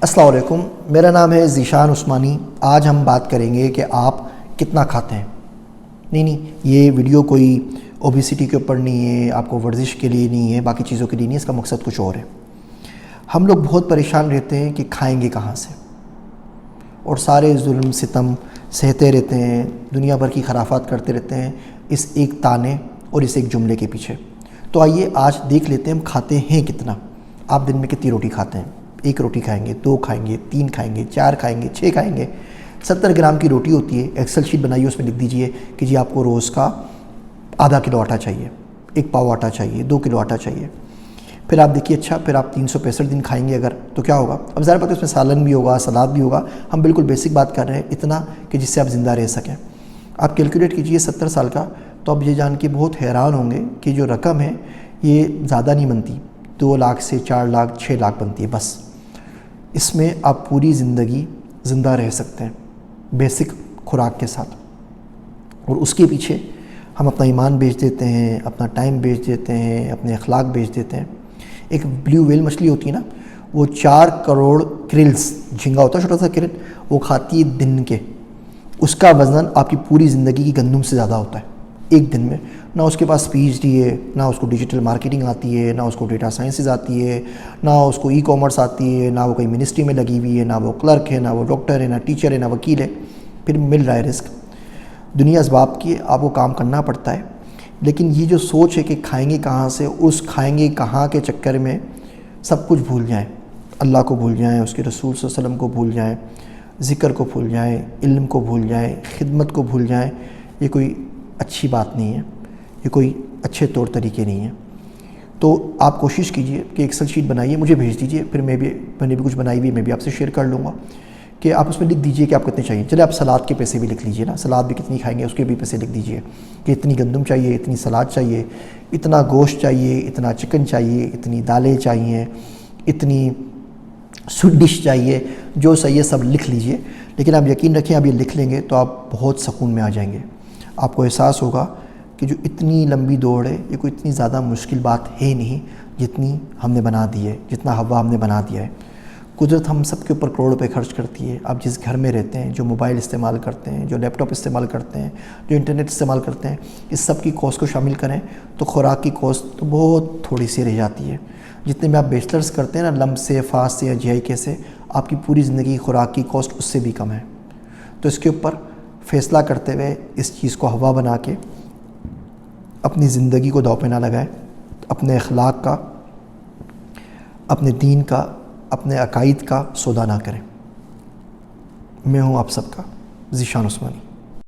السلام علیکم، میرا نام ہے ذیشان عثمانی۔ آج ہم بات کریں گے کہ آپ کتنا کھاتے ہیں۔ نہیں، یہ ویڈیو کوئی اوبیسٹی کے اوپر نہیں ہے، آپ کو ورزش کے لیے نہیں ہے، باقی چیزوں کے لیے نہیں ہے، اس کا مقصد کچھ اور ہے۔ ہم لوگ بہت پریشان رہتے ہیں کہ کھائیں گے کہاں سے، اور سارے ظلم ستم سہتے رہتے ہیں، دنیا بھر کی خرافات کرتے رہتے ہیں اس ایک تانے اور اس ایک جملے کے پیچھے۔ تو آئیے آج دیکھ لیتے ہیں ہم کھاتے ہیں کتنا۔ آپ دن میں کتنی روٹی کھاتے ہیں؟ 1 روٹی کھائیں گے، 2 کھائیں گے، 3 کھائیں گے، 4 کھائیں گے، 6 کھائیں گے۔ 70 گرام کی روٹی ہوتی ہے، ایکسل شیٹ بنائیے، اس میں لکھ دیجئے کہ جی آپ کو روز کا ½ کلو آٹا چاہیے، 1 پاؤ آٹا چاہیے، 2 کلو آٹا چاہیے۔ پھر آپ دیکھیے، اچھا پھر آپ 365 دن کھائیں گے اگر، تو کیا ہوگا؟ اب ظاہر بات ہے اس میں سالن بھی ہوگا، سلاد بھی ہوگا، ہم بالکل بیسک بات کر رہے ہیں، اتنا کہ جس سے آپ زندہ رہ سکیں۔ آپ کیلکولیٹ کیجئے 70 سال کا، تو آپ یہ جان کے بہت حیران ہوں گے کہ جو رقم ہے یہ زیادہ نہیں بنتی، 2 لاکھ سے 4 لاکھ 6 لاکھ بنتی ہے بس۔ اس میں آپ پوری زندگی زندہ رہ سکتے ہیں بیسک خوراک کے ساتھ، اور اس کے پیچھے ہم اپنا ایمان بیچ دیتے ہیں، اپنا ٹائم بیچ دیتے ہیں، اپنے اخلاق بیچ دیتے ہیں۔ ایک بلیو ویل مچھلی ہوتی ہے نا، وہ 4 کروڑ کرلز، جھینگا ہوتا ہے چھوٹا سا کرل، وہ کھاتی ہے دن کے۔ اس کا وزن آپ کی پوری زندگی کی گندم سے زیادہ ہوتا ہے ایک دن میں۔ نہ اس کے پاس PhD ہے، نہ اس کو ڈیجیٹل مارکیٹنگ آتی ہے، نہ اس کو ڈیٹا سائنسز آتی ہے، نہ اس کو ای کامرس آتی ہے، نہ وہ کوئی منسٹری میں لگی ہوئی ہے، نہ وہ کلرک ہے، نہ وہ ڈاکٹر ہے، نہ ٹیچر ہے، نہ وکیل ہے، پھر مل رہا ہے رزق۔ دنیا اسباب کی، آپ کو کام کرنا پڑتا ہے، لیکن یہ جو سوچ ہے کہ کھائیں گے کہاں سے، اس کھائیں گے کہاں کے چکر میں سب کچھ بھول جائیں۔ اللہ کو بھول جائیں، اس کے رسول صلی اللہ علیہ وسلم کو بھول جائیں، ذکر کو بھول جائیں، علم کو بھول جائیں، خدمت کو بھول جائیں۔ یہ کوئی اچھی بات نہیں ہے، یہ کوئی اچھے طور طریقے نہیں ہیں۔ تو آپ کوشش کیجئے کہ ایکسل شیٹ بنائیے، مجھے بھیج دیجئے، پھر میں نے بھی کچھ بنائی ہوئی میں بھی آپ سے شیئر کر لوں گا، کہ آپ اس میں لکھ دیجئے کہ آپ کتنے چاہیے۔ چلے آپ سلاد کے پیسے بھی لکھ لیجئے نا، سلاد بھی کتنی کھائیں گے اس کے بھی پیسے لکھ دیجئے کہ اتنی گندم چاہیے، اتنی سلاد چاہیے، اتنا گوشت چاہیے، اتنا چکن چاہیے، اتنی دالیں چاہیے، اتنی سویٹ ڈش چاہیے، جو صحیح ہے سب لکھ لیجئے۔ لیکن آپ یقین رکھیں، آپ یہ لکھ لیں گے تو آپ بہت سکون میں آ جائیں گے۔ آپ کو احساس ہوگا کہ جو اتنی لمبی دوڑ ہے یہ کوئی اتنی زیادہ مشکل بات ہے نہیں جتنی ہم نے بنا دی ہے، جتنا ہوا ہم نے بنا دیا ہے۔ قدرت ہم سب کے اوپر کروڑ روپے خرچ کرتی ہے۔ آپ جس گھر میں رہتے ہیں، جو موبائل استعمال کرتے ہیں، جو لیپ ٹاپ استعمال کرتے ہیں، جو انٹرنیٹ استعمال کرتے ہیں، اس سب کی کاسٹ کو شامل کریں تو خوراک کی کاسٹ تو بہت تھوڑی سی رہ جاتی ہے۔ جتنے میں آپ بیچلرز کرتے ہیں نا، لمب سے، فاس سے یا GIK سے، آپ کی پوری زندگی کی خوراک کی کاسٹ اس سے بھی کم ہے۔ تو اس کے اوپر فیصلہ کرتے ہوئے اس چیز کو ہوا بنا کے اپنی زندگی کو داؤ پہ نہ لگائیں، اپنے اخلاق کا، اپنے دین کا، اپنے عقائد کا سودا نہ کریں۔ میں ہوں آپ سب کا ذیشان عثمانی۔